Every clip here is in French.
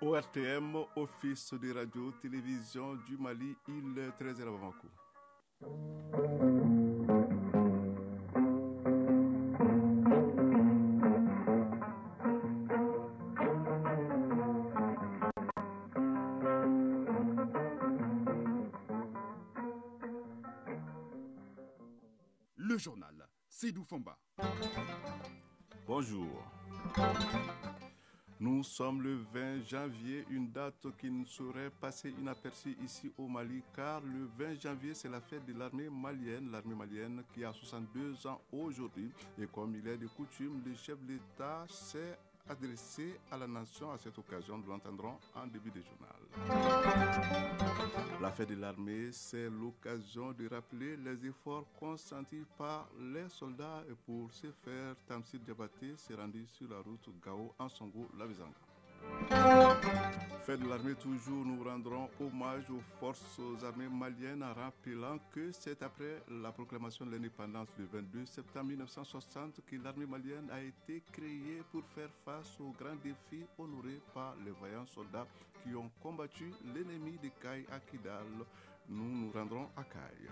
ORTM, Office de radio-télévision du Mali, il est 13h à Bamako. Le journal, Seydou Fomba. Bonjour. Nous sommes le 20 janvier, une date qui ne saurait passer inaperçue ici au Mali, car le 20 janvier, c'est la fête de l'armée malienne qui a 62 ans aujourd'hui. Et comme il est de coutume, le chef de l'État s'est adressé à la nation à cette occasion, nous l'entendrons en début de journal. La fête de l'armée, c'est l'occasion de rappeler les efforts consentis par les soldats et pour ce faire, Tamsir Diabaté s'est rendu sur la route Gao-Ansongo-Labizanga. Fête de l'armée toujours, nous rendrons hommage aux forces armées maliennes en rappelant que c'est après la proclamation de l'indépendance du 22 septembre 1960 que l'armée malienne a été créée pour faire face aux grands défis honorés par les vaillants soldats qui ont combattu l'ennemi de Caille à Kidal. Nous nous rendrons à Caille.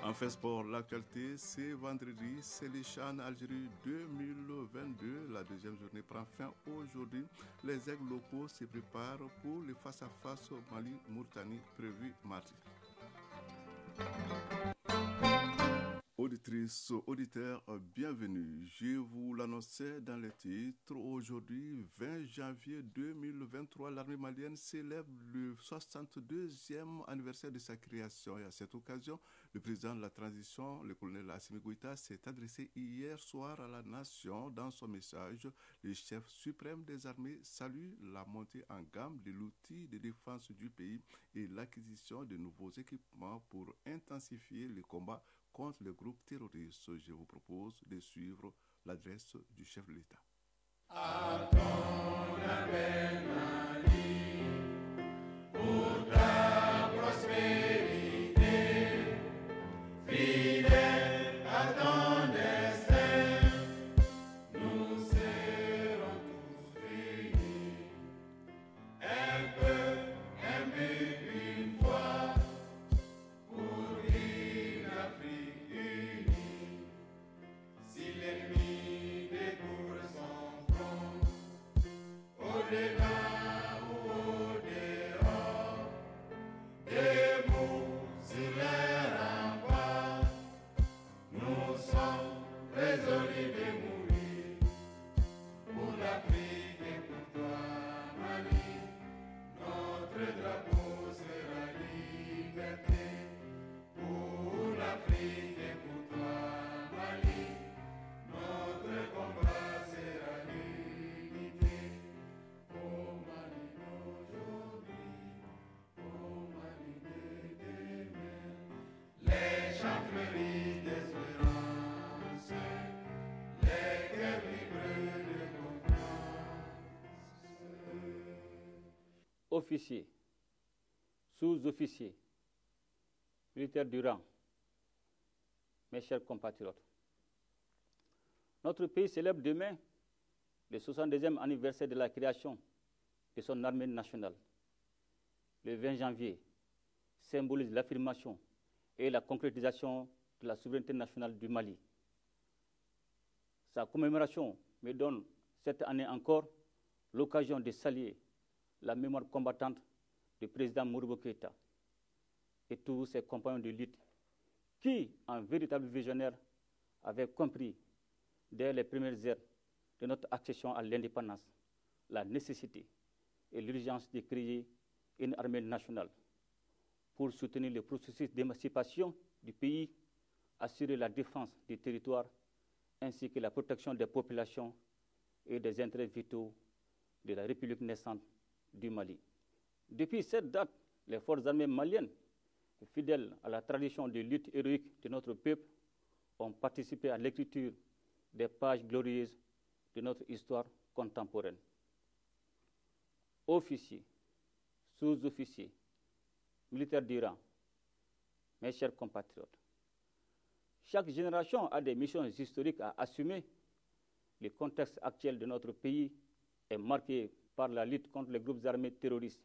En fait sport, l'actualité, c'est vendredi, c'est les CHAN Algérie 2022. La deuxième journée prend fin aujourd'hui. Les aigles locaux se préparent pour le face-à-face Mali-Mauritanie prévu mardi. Auditrices, auditeurs, bienvenue. Je vous l'annonçais dans les titres. Aujourd'hui, 20 janvier 2023, l'armée malienne célèbre le 62e anniversaire de sa création. Et à cette occasion, le président de la transition, le colonel Assimi Goïta, s'est adressé hier soir à la nation. Dans son message, le chef suprême des armées salue la montée en gamme de l'outil de défense du pays et l'acquisition de nouveaux équipements pour intensifier les combats contre les groupes terroristes. Je vous propose de suivre l'adresse du chef de l'État. À ton appel, Mali, pour ta prospérité, fidèle à ton destin, nous serons tous réunis. Un peu, un but, une foi, pour une Afrique unie. Si l'ennemi découvre son front, au-delà ou au-dehors, debout sur les remparts, nous sommes résolus de mourir pour l'Afrique et pour toi, Mali. Notre drapeau sera liberté pour l'Afrique et pour toi, Mali. Notre combat sera l'unité. Oh Mali d'aujourd'hui, oh Mali de demain. Les champs fleurissent d'espérance, les cœurs vibrent de confiance. Officiers, sous-officiers, militaires du rang, mes chers compatriotes, notre pays célèbre demain le 62e anniversaire de la création de son armée nationale. Le 20 janvier symbolise l'affirmation et la concrétisation de la souveraineté nationale du Mali. Sa commémoration me donne cette année encore l'occasion de saluer la mémoire combattante du président Modibo Keïta et tous ses compagnons de lutte qui, en véritable visionnaire, avaient compris dès les premières heures de notre accession à l'indépendance la nécessité et l'urgence de créer une armée nationale pour soutenir le processus d'émancipation du pays, assurer la défense du territoire ainsi que la protection des populations et des intérêts vitaux de la République naissante du Mali. Depuis cette date, les forces armées maliennes, fidèles à la tradition de lutte héroïque de notre peuple, ont participé à l'écriture des pages glorieuses de notre histoire contemporaine. Officiers, sous-officiers, militaires du rang, mes chers compatriotes, chaque génération a des missions historiques à assumer. Le contexte actuel de notre pays est marqué par la lutte contre les groupes armés terroristes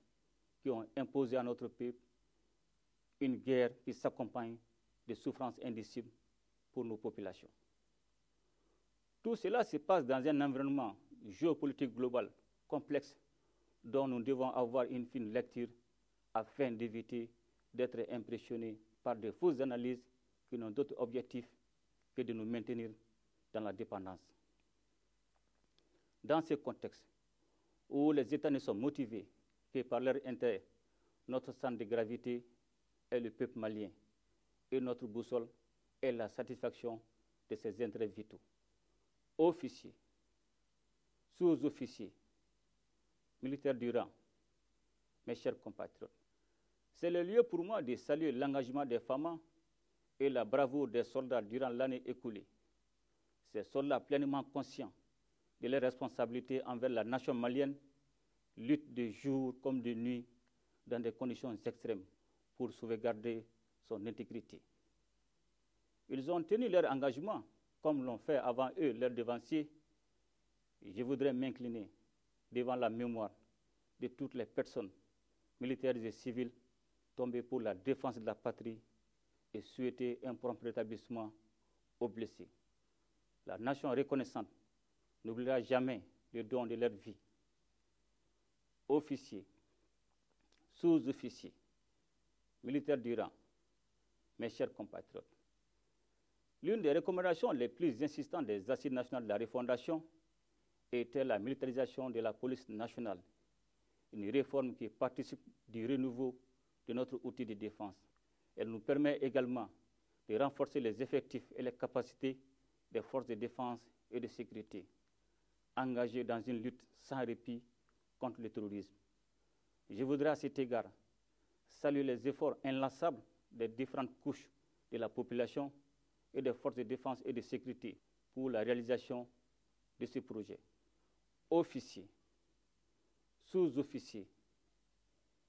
qui ont imposé à notre peuple une guerre qui s'accompagne de souffrances indicibles pour nos populations. Tout cela se passe dans un environnement géopolitique global complexe dont nous devons avoir une fine lecture afin d'éviter d'être impressionnés par de fausses analyses qui n'ont d'autre objectif que de nous maintenir dans la dépendance. Dans ce contexte où les États ne sont motivés que par leur intérêt, notre centre de gravité est le peuple malien et notre boussole est la satisfaction de ses intérêts vitaux. Officiers, sous-officiers, militaires du rang, mes chers compatriotes, c'est le lieu pour moi de saluer l'engagement des femmes et la bravoure des soldats durant l'année écoulée. Ces soldats pleinement conscients de leurs responsabilités envers la nation malienne luttent de jour comme de nuit dans des conditions extrêmes pour sauvegarder son intégrité. Ils ont tenu leur engagement comme l'ont fait avant eux leurs devanciers. Je voudrais m'incliner devant la mémoire de toutes les personnes, militaires et civiles, tombées pour la défense de la patrie et souhaiter un prompt rétablissement aux blessés. La nation reconnaissante n'oubliera jamais le don de leur vie. Officiers, sous-officiers, militaires du rang, mes chers compatriotes, l'une des recommandations les plus insistantes des Assises nationales de la refondation était la militarisation de la police nationale, une réforme qui participe du renouveau de notre outil de défense. Elle nous permet également de renforcer les effectifs et les capacités des forces de défense et de sécurité, engagées dans une lutte sans répit contre le terrorisme. Je voudrais à cet égard saluer les efforts inlassables des différentes couches de la population et des forces de défense et de sécurité pour la réalisation de ce projet. Officiers, sous-officiers,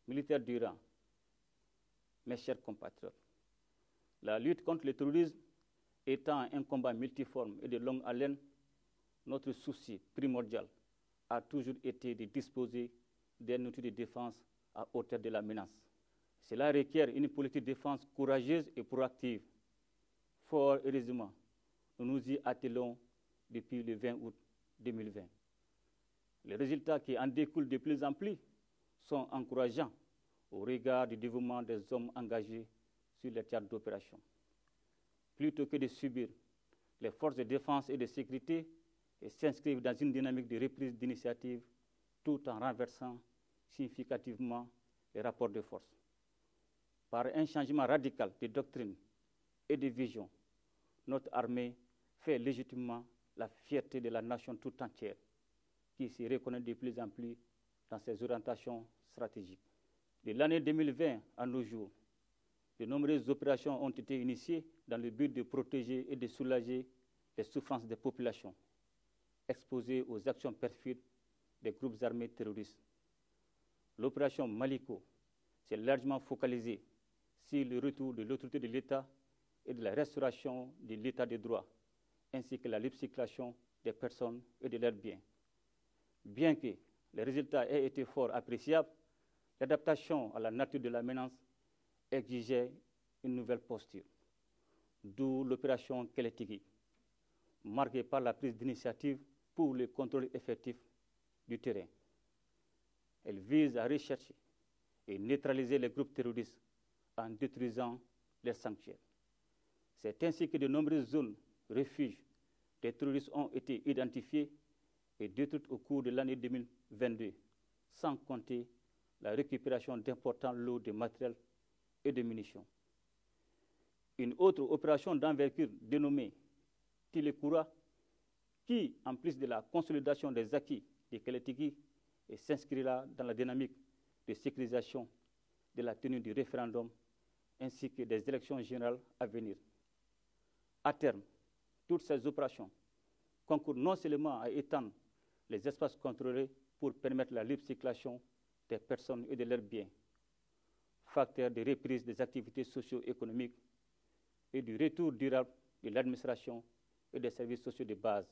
militaires du rang, mes chers compatriotes, la lutte contre le terrorisme étant un combat multiforme et de longue haleine, notre souci primordial a toujours été de disposer d'un outil de défense à hauteur de la menace. Cela requiert une politique de défense courageuse et proactive. Fort heureusement, nous nous y attelons depuis le 20 août 2020. Les résultats qui en découlent de plus en plus sont encourageants au regard du dévouement des hommes engagés sur les théâtres d'opération. Plutôt que de subir les forces de défense et de sécurité et s'inscrivent dans une dynamique de reprise d'initiative tout en renversant significativement les rapports de force. Par un changement radical de doctrine et de vision, notre armée fait légitimement la fierté de la nation tout entière qui s'y reconnaît de plus en plus dans ses orientations stratégiques. De l'année 2020 à nos jours, de nombreuses opérations ont été initiées dans le but de protéger et de soulager les souffrances des populations exposées aux actions perfides des groupes armés terroristes. L'opération Maliko s'est largement focalisée sur le retour de l'autorité de l'État et de la restauration de l'État de droit, ainsi que la libre circulation des personnes et de leurs biens. Bien que les résultats aient été fort appréciables, l'adaptation à la nature de la menace exigeait une nouvelle posture, d'où l'opération Kélétigi, marquée par la prise d'initiative pour le contrôle effectif du terrain. Elle vise à rechercher et neutraliser les groupes terroristes en détruisant les sanctuaires. C'est ainsi que de nombreuses zones refuges des terroristes ont été identifiées et détruites au cours de l'année 2022, sans compter la récupération d'importants lots de matériel et de munitions. Une autre opération d'envergure dénommée Tilekura, qui, en plus de la consolidation des acquis de Kélétigi, s'inscrira dans la dynamique de sécurisation de la tenue du référendum ainsi que des élections générales à venir. À terme, toutes ces opérations concourent non seulement à étendre les espaces contrôlés pour permettre la libre circulation des personnes et de leurs biens, facteur de reprise des activités socio-économiques et du retour durable de l'administration et des services sociaux de base.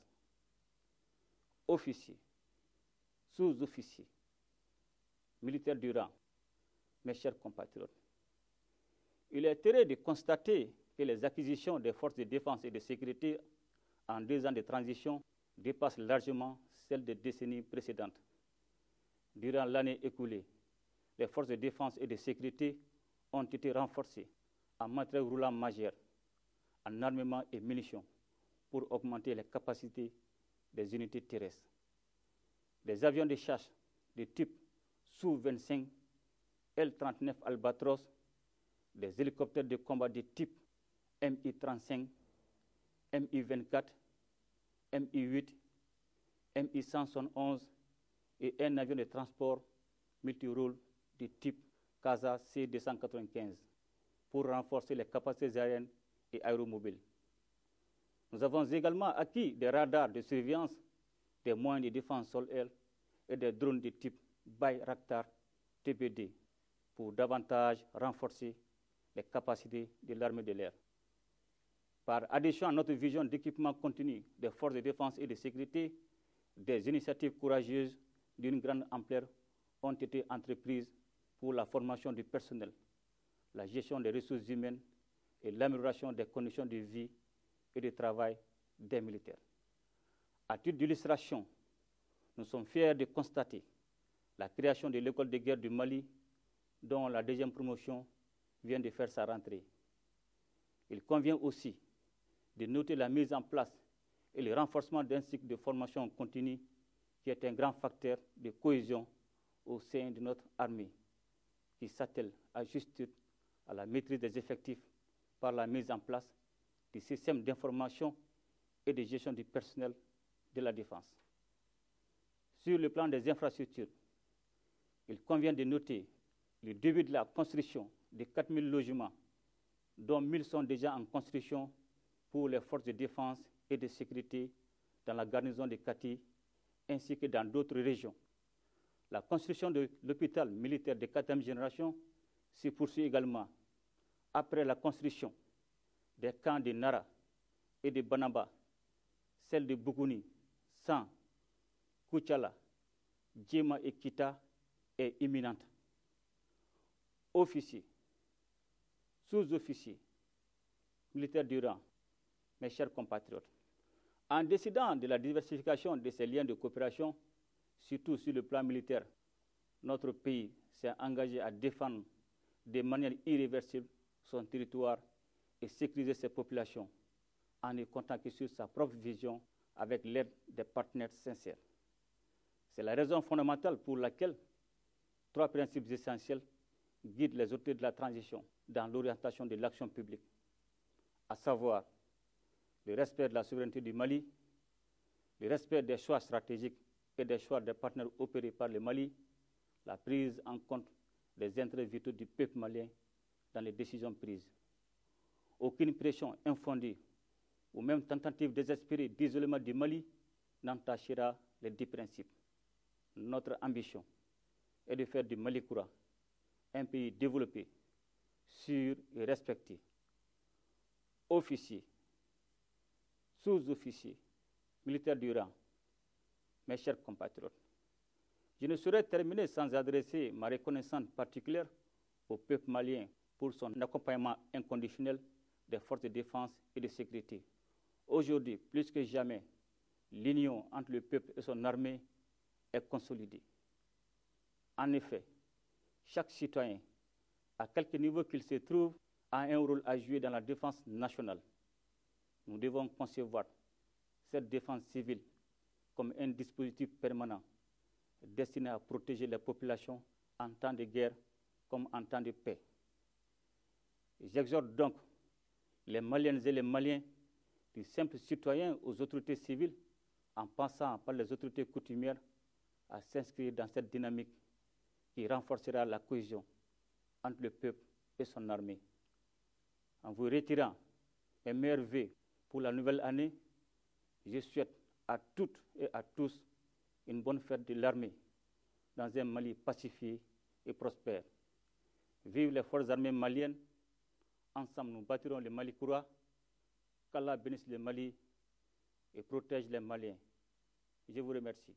Officiers, sous-officiers, militaires du rang, mes chers compatriotes, il est heureux de constater que les acquisitions des forces de défense et de sécurité en 2 ans de transition dépassent largement celles des décennies précédentes. Durant l'année écoulée, les forces de défense et de sécurité ont été renforcées en matériel roulant majeur, en armement et munitions, pour augmenter les capacités des unités terrestres. Des avions de chasse de type Su-25, L-39 Albatros, des hélicoptères de combat de type Mi-35, Mi-24, Mi-8, Mi-171 et un avion de transport multirôle de type CASA C-295 pour renforcer les capacités aériennes et aéromobiles. Nous avons également acquis des radars de surveillance, des moyens de défense sol-air et des drones de type Bayraktar TPD pour davantage renforcer les capacités de l'armée de l'air. Par adhésion à notre vision d'équipement continu des forces de défense et de sécurité, des initiatives courageuses d'une grande ampleur ont été entreprises pour la formation du personnel, la gestion des ressources humaines et l'amélioration des conditions de vie et de travail des militaires. À titre d'illustration, nous sommes fiers de constater la création de l'école de guerre du Mali, dont la 2e promotion vient de faire sa rentrée. Il convient aussi de noter la mise en place et le renforcement d'un cycle de formation continue qui est un grand facteur de cohésion au sein de notre armée, qui s'attelle à juste titre à la maîtrise des effectifs par la mise en place du système d'information et de gestion du personnel de la défense. Sur le plan des infrastructures, il convient de noter le début de la construction de 4 000 logements, dont 1 000 sont déjà en construction pour les forces de défense et de sécurité dans la garnison de Kati, ainsi que dans d'autres régions. La construction de l'hôpital militaire de 4e génération se poursuit également après la construction des camps de Nara et de Banaba, celle de Bougouni, San, Kouchala, Djema et Kita est imminente. Officiers, sous-officiers, militaires du rang, mes chers compatriotes, en décidant de la diversification de ces liens de coopération, surtout sur le plan militaire, notre pays s'est engagé à défendre de manière irréversible son territoire et sécuriser ses populations en ne comptant que sur sa propre vision avec l'aide des partenaires sincères. C'est la raison fondamentale pour laquelle 3 principes essentiels guident les autorités de la transition dans l'orientation de l'action publique, à savoir le respect de la souveraineté du Mali, le respect des choix stratégiques et des choix des partenaires opérés par le Mali, la prise en compte des intérêts vitaux du peuple malien dans les décisions prises. Aucune pression infondée ou même tentative désespérée d'isolement du Mali n'entachera les 10 principes. Notre ambition est de faire du Mali Koura un pays développé, sûr et respecté. Officiers, sous-officiers, militaires du rang, mes chers compatriotes, je ne saurais terminer sans adresser ma reconnaissance particulière au peuple malien pour son accompagnement inconditionnel des forces de défense et de sécurité. Aujourd'hui, plus que jamais, l'union entre le peuple et son armée est consolidée. En effet, chaque citoyen, à quelque niveau qu'il se trouve, a un rôle à jouer dans la défense nationale. Nous devons concevoir cette défense civile comme un dispositif permanent destiné à protéger les populations en temps de guerre comme en temps de paix. J'exhorte donc les Maliennes et les Maliens, du simple citoyen aux autorités civiles, en passant par les autorités coutumières, à s'inscrire dans cette dynamique qui renforcera la cohésion entre le peuple et son armée. En vous retirant mes meilleurs vœux pour la nouvelle année, je souhaite à toutes et à tous une bonne fête de l'armée dans un Mali pacifié et prospère. Vive les forces armées maliennes. Ensemble, nous bâtirons le Mali Koura. Qu'Allah bénisse le Mali et protège les Maliens. Je vous remercie.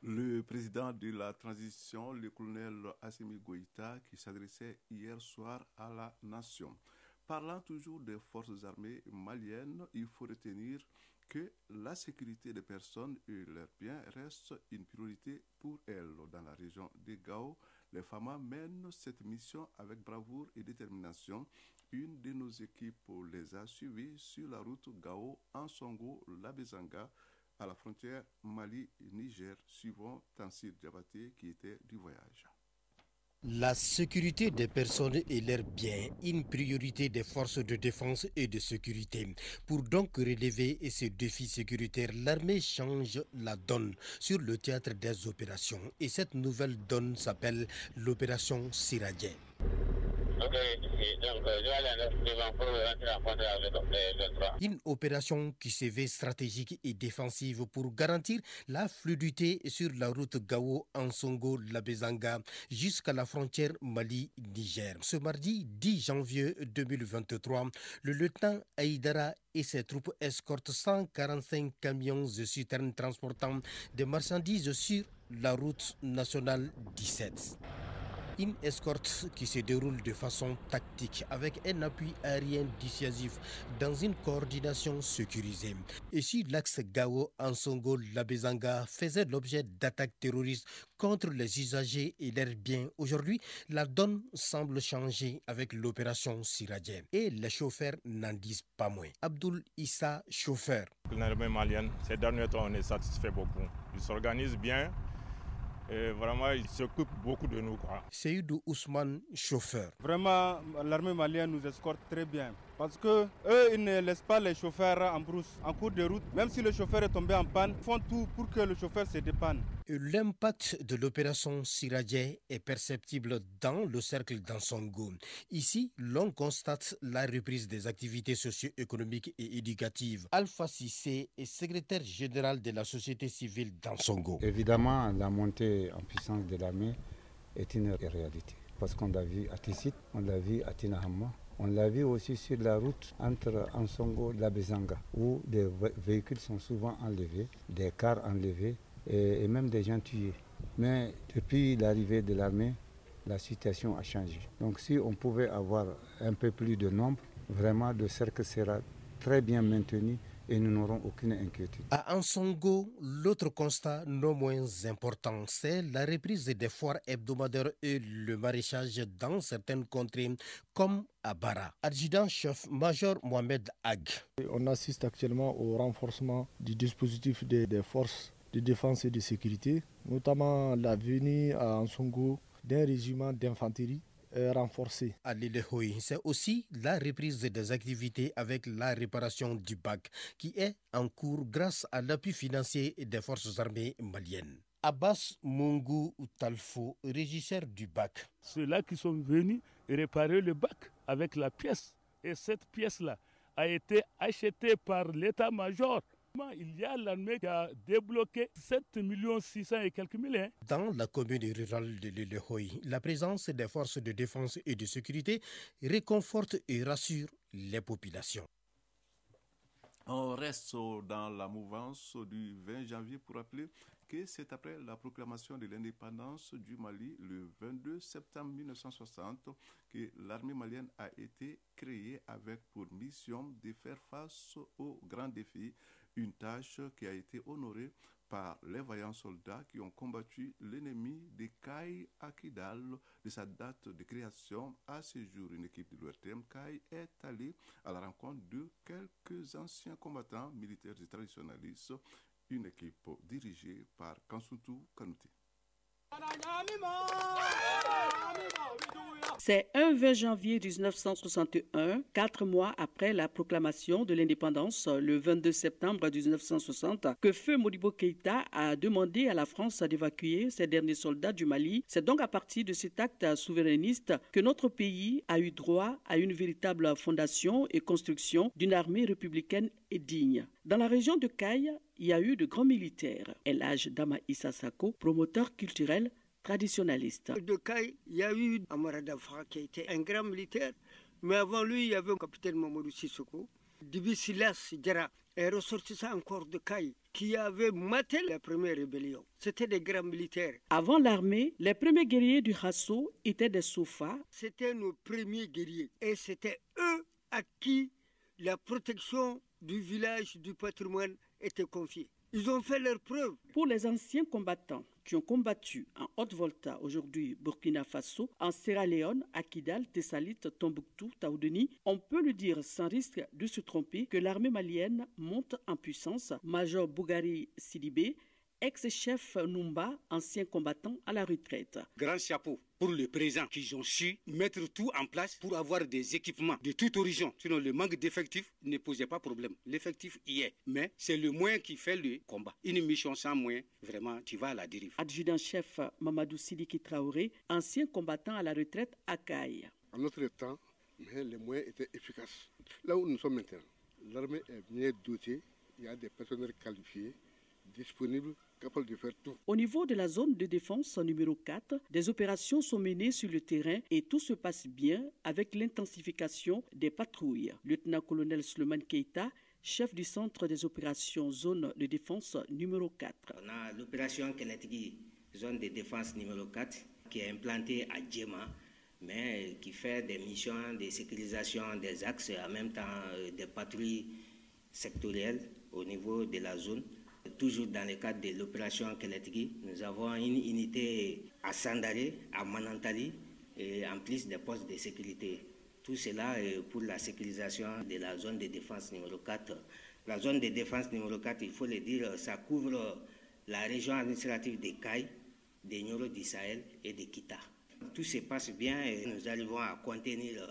Le président de la transition, le colonel Assimi Goïta, qui s'adressait hier soir à la nation. Parlant toujours des forces armées maliennes, il faut retenir que la sécurité des personnes et leurs biens reste une priorité pour elles. Dans la région de Gao, les FAMA mènent cette mission avec bravoure et détermination. Une de nos équipes les a suivis sur la route Gao-Ansongo-Labezanga, à la frontière Mali-Niger, suivant Tansir Diabaté qui était du voyage. La sécurité des personnes et leurs biens, une priorité des forces de défense et de sécurité. Pour donc relever ces défis sécuritaires, l'armée change la donne sur le théâtre des opérations. Et cette nouvelle donne s'appelle l'opération Siradje. Une opération qui se veut stratégique et défensive pour garantir la fluidité sur la route Gao-Ansongo-Labezanga jusqu'à la frontière Mali-Niger. Ce mardi 10 janvier 2023, le lieutenant Aïdara et ses troupes escortent 145 camions de citernes transportant des marchandises sur la route nationale 17. Une escorte qui se déroule de façon tactique avec un appui aérien dissuasif dans une coordination sécurisée. Et si l'axe Gao-Ansongo-Labezanga faisait l'objet d'attaques terroristes contre les usagers et leurs biens, aujourd'hui, la donne semble changer avec l'opération Siradje. Et les chauffeurs n'en disent pas moins. Abdoul Issa, chauffeur. L'armée malienne, ces derniers temps, on est satisfait beaucoup. Ils s'organisent bien. Et vraiment, ils s'occupent beaucoup de nous. Seydou Ousmane, chauffeur. Vraiment, l'armée malienne nous escorte très bien. Parce que eux, ils ne laissent pas les chauffeurs en brousse, en cours de route. Même si le chauffeur est tombé en panne, ils font tout pour que le chauffeur se dépanne. L'impact de l'opération Siradje est perceptible dans le cercle d'Ansongo. Ici, l'on constate la reprise des activités socio-économiques et éducatives. Alpha Sissé est secrétaire général de la société civile d'Ansongo. Évidemment, la montée en puissance de l'armée est une réalité. Parce qu'on l'a vu à Tissit, on l'a vu à Tinahama, on l'a vu aussi sur la route entre Ansongo et Labezanga, où des véhicules sont souvent enlevés, des cars enlevés et même des gens tués. Mais depuis l'arrivée de l'armée, la situation a changé. Donc si on pouvait avoir un peu plus de nombre, vraiment le cercle sera très bien maintenu et nous n'aurons aucune inquiétude. À Ansongo, l'autre constat non moins important, c'est la reprise des foires hebdomadaires et le maraîchage dans certaines contrées comme à Bara. Adjudant-chef Major Mohamed Ag. On assiste actuellement au renforcement du dispositif des forces de défense et de sécurité, notamment la venue à Ansongo d'un régiment d'infanterie renforcé. À l'île Hoi, c'est aussi la reprise des activités avec la réparation du bac qui est en cours grâce à l'appui financier des forces armées maliennes. Abbas Mungu Talfo, régisseur du bac. Ceux-là qui sont venus réparer le bac avec la pièce. Et cette pièce-là a été achetée par l'état-major. Il y a l'armée qui a débloqué 7,6 millions et quelques mille. Dans la commune rurale de l'île Hoi, la présence des forces de défense et de sécurité réconforte et rassure les populations. On reste dans la mouvance du 20 janvier pour rappeler que c'est après la proclamation de l'indépendance du Mali le 22 septembre 1960 que l'armée malienne a été créée avec pour mission de faire face aux grands défis, une tâche qui a été honorée par les vaillants soldats qui ont combattu l'ennemi des Cailles à Kidal de sa date de création. À ce jour, une équipe de l'ORTM Caille est allée à la rencontre de quelques anciens combattants militaires et traditionnalistes. une équipe dirigée par Kansutu Kanouté. C'est un 20 janvier 1961, 4 mois après la proclamation de l'indépendance, le 22 septembre 1960, que Feu Modibo Keïta a demandé à la France d'évacuer ses derniers soldats du Mali. C'est donc à partir de cet acte souverainiste que notre pays a eu droit à une véritable fondation et construction d'une armée républicaine et digne. Dans la région de Caille, il y a eu de grands militaires. El Hadj Dama Issa Sako, promoteur culturel traditionnaliste. De Caille, il y a eu Amara Dafa qui était un grand militaire, mais avant lui, il y avait le capitaine Mamadou Sissoko. Dibi Silas Diarra est ressortissant encore de Caille, qui avait maté la première rébellion. C'était des grands militaires. Avant l'armée, les premiers guerriers du Hasso étaient des Soufas. C'était nos premiers guerriers. Et c'était eux à qui la protection du village, du patrimoine était confiée. Ils ont fait leurs preuves. Pour les anciens combattants qui ont combattu en Haute-Volta, aujourd'hui Burkina Faso, en Sierra Leone, à Kidal, Tessalit, Tombouctou, Taoudeni, on peut le dire sans risque de se tromper que l'armée malienne monte en puissance. Major Bougari Sidibé, ex-chef Numba, ancien combattant à la retraite. Grand chapeau pour le présent qu'ils ont su mettre tout en place pour avoir des équipements de toute horizon. Sinon, le manque d'effectifs ne posait pas problème. L'effectif y est, mais c'est le moyen qui fait le combat. Une mission sans moyen, vraiment, tu vas à la dérive. Adjudant-chef Mamadou Sidiki Traoré, ancien combattant à la retraite à Caille. En notre temps, les moyens étaient efficaces. Là où nous sommes maintenant, l'armée est bien dotée, il y a des personnels qualifiés, disponibles, capable de faire tout. Au niveau de la zone de défense numéro 4, des opérations sont menées sur le terrain et tout se passe bien avec l'intensification des patrouilles. Lieutenant-colonel Suleiman Keïta, chef du centre des opérations zone de défense numéro 4. On a l'opération Kenetigi, zone de défense numéro 4, qui est implantée à Djema, mais qui fait des missions de sécurisation des axes, en même temps des patrouilles sectorielles au niveau de la zone. Toujours dans le cadre de l'opération Keletigi, nous avons une unité à Sandaré, à Manantali, et en plus des postes de sécurité. Tout cela est pour la sécurisation de la zone de défense numéro 4. La zone de défense numéro 4, il faut le dire, ça couvre la région administrative de Caille, de Nioro du Sahel et de Kita. Tout se passe bien et nous arrivons à contenir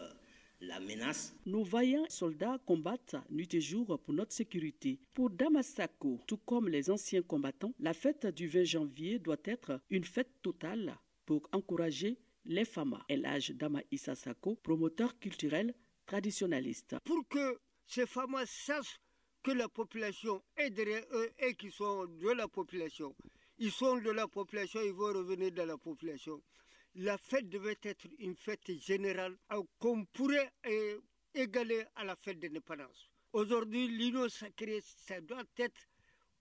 la menace. Nos vaillants soldats combattent nuit et jour pour notre sécurité. Pour Damasako, tout comme les anciens combattants, la fête du 20 janvier doit être une fête totale pour encourager les FAMA. El Hadj Dama Issa Sako, promoteur culturel traditionnaliste. Pour que ces FAMA sachent que la population est derrière eux et qu'ils sont de la population. Ils sont de la population, ils vont revenir dans la population. La fête devait être une fête générale qu'on pourrait égaler à la fête d'indépendance. Aujourd'hui, l'union sacrée, ça doit être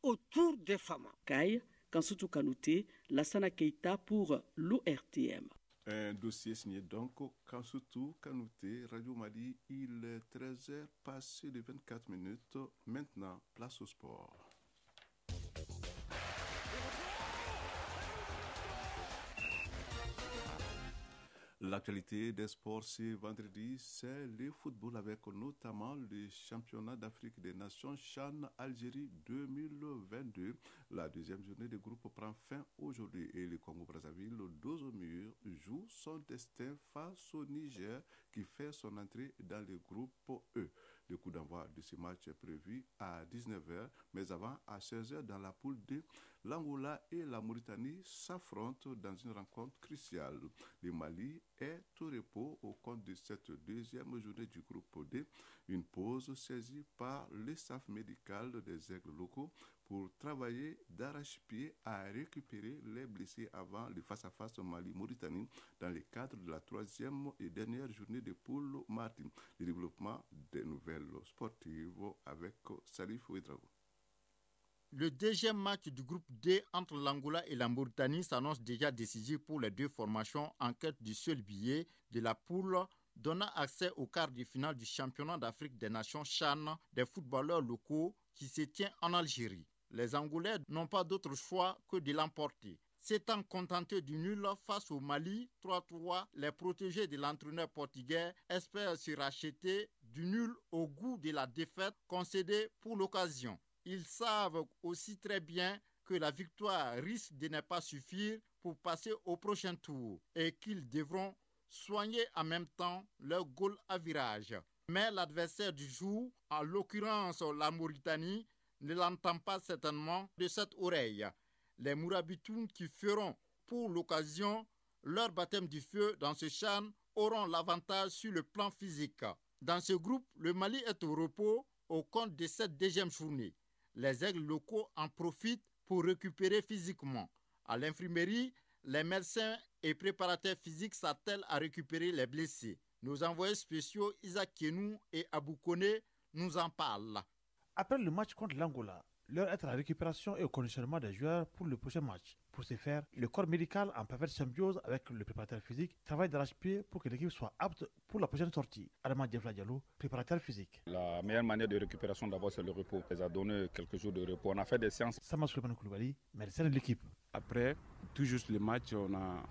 autour des femmes. Caille, Kansutu Kanouté, Lassana Keïta pour l'ORTM. Un dossier signé donc Kansutu Kanouté, Radio Mali, il est 13h passé de 24 minutes. Maintenant, place au sport. L'actualité des sports ce vendredi, c'est le football avec notamment le championnat d'Afrique des Nations CHAN Algérie 2022. La deuxième journée de groupe prend fin aujourd'hui et le Congo-Brazzaville, dos au mur, joue son destin face au Niger qui fait son entrée dans le groupe E. Le coup d'envoi de ce match est prévu à 19h, mais avant à 16h dans la poule D, l'Angola et la Mauritanie s'affrontent dans une rencontre cruciale. Le Mali est au repos au compte de cette deuxième journée du groupe D, une pause saisie par le staff médical des aigles locaux pour travailler d'arrache-pied à récupérer les blessés avant le face-à-face Mali-Mauritanie dans le cadre de la troisième et dernière journée de poule mardi. Le développement des nouvelles sportives avec Salif Ouedraogo. Le deuxième match du groupe D entre l'Angola et la Mauritanie s'annonce déjà décisif pour les deux formations en quête du seul billet de la poule donnant accès au quart de finale du championnat d'Afrique des Nations CHAN des footballeurs locaux qui se tient en Algérie. Les Angolais n'ont pas d'autre choix que de l'emporter. S'étant contentés du nul face au Mali, 3-3, les protégés de l'entraîneur portugais espèrent se racheter du nul au goût de la défaite concédée pour l'occasion. Ils savent aussi très bien que la victoire risque de ne pas suffire pour passer au prochain tour et qu'ils devront soigner en même temps leur goal à virage. Mais l'adversaire du jour, en l'occurrence la Mauritanie, ne l'entend pas certainement de cette oreille. Les Mourabitoun qui feront pour l'occasion leur baptême du feu dans ce CHAN auront l'avantage sur le plan physique. Dans ce groupe, le Mali est au repos au compte de cette deuxième journée. Les aigles locaux en profitent pour récupérer physiquement. À l'infirmerie, les médecins et préparateurs physiques s'attellent à récupérer les blessés. Nos envoyés spéciaux Isaac Kenou et Abou Kone nous en parlent. Après le match contre l'Angola, l'heure est à la récupération et au conditionnement des joueurs pour le prochain match. Pour ce faire, le corps médical, en parfaite symbiose avec le préparateur physique, travaille d'arrache-pied pour que l'équipe soit apte pour la prochaine sortie. Adama Diafla Diallo, préparateur physique. La meilleure manière de récupération d'abord c'est le repos. On les a donné quelques jours de repos. On a fait des séances. Sama Souleymane Koulibaly, médecin de l'équipe. Après, tout juste le match, on a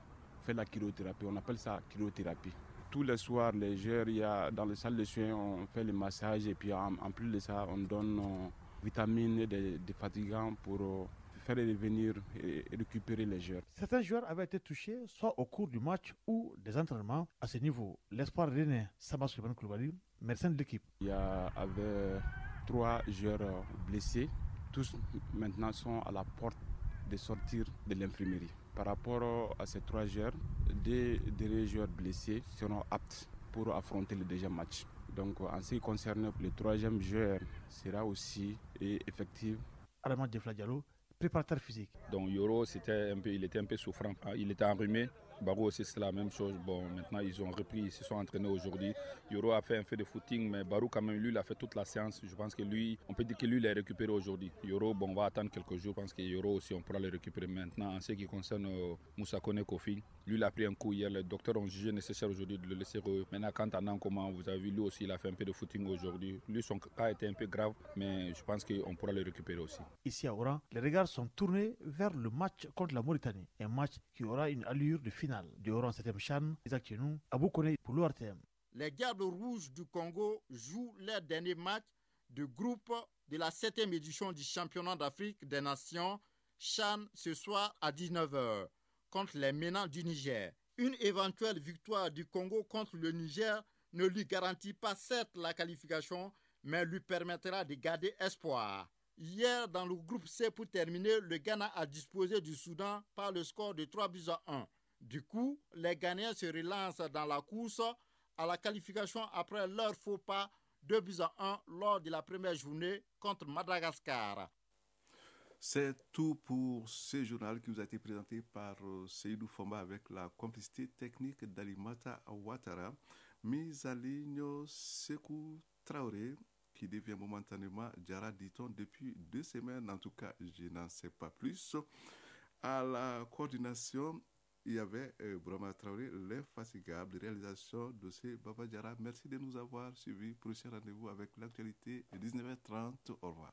fait la cryothérapie. On appelle ça cryothérapie. Tous les soirs, les joueurs, dans les salles de soins, on fait le massage et puis en plus de ça, on donne vitamines et des fatigants pour faire revenir et récupérer les joueurs. Certains joueurs avaient été touchés soit au cours du match ou des entraînements. À ce niveau, l'espoir rennais Sama Souleymane Koulibaly, médecin de l'équipe. Il y avait 3 joueurs blessés. Tous maintenant sont à la porte de sortir de l'infirmerie. Par rapport à ces 3 joueurs, 2 joueurs blessés seront aptes pour affronter le deuxième match. Donc en ce qui concerne le 3e joueur, sera aussi effectif. Adama Diafla Diallo, préparateur physique. Donc Yoro, il était un peu souffrant. Il était enrhumé. Barou aussi c'est la même chose. Bon, maintenant ils ont repris, ils se sont entraînés aujourd'hui. Yoro a fait un peu de footing, mais Barou quand même, lui, il a fait toute la séance. Je pense que lui, on peut dire que lui, il est récupéré aujourd'hui. Yoro, bon, on va attendre quelques jours. Je pense que Yoro aussi, on pourra le récupérer maintenant. En ce qui concerne Moussa Kone Kofi, lui, il a pris un coup hier. Les docteurs ont jugé nécessaire aujourd'hui de le laisser revenir. Maintenant, quand on a comment, vous avez vu, lui aussi, il a fait un peu de footing aujourd'hui. Lui, son cas était un peu grave, mais je pense qu'on pourra le récupérer aussi. Ici à Oran, les regards sont tournés vers le match contre la Mauritanie. Un match qui aura une allure de finale. De Oran 7e CHAN, Isaac Kenou, Abou Kone pour l'ORTM. Les Diables Rouges du Congo jouent leur dernier match de groupe de la 7e édition du championnat d'Afrique des Nations CHAN ce soir à 19h contre les Ménans du Niger. Une éventuelle victoire du Congo contre le Niger ne lui garantit pas certes la qualification, mais lui permettra de garder espoir. Hier, dans le groupe C pour terminer, le Ghana a disposé du Soudan par le score de 3-1. Du coup, les Ghanéens se relancent dans la course à la qualification après leur faux pas 2-1 lors de la première journée contre Madagascar. C'est tout pour ce journal qui vous a été présenté par Seydou Fomba avec la complicité technique d'Alimata Ouattara, mise en ligne Sekou Traoré, qui devient momentanément Diarra, dit-on, depuis 2 semaines. En tout cas, je n'en sais pas plus. À la coordination, il y avait Brahma Traoré, l'infatigable réalisation de ce Baba Diarra. Merci de nous avoir suivis. Prochain rendez-vous avec l'actualité, 19h30. Au revoir.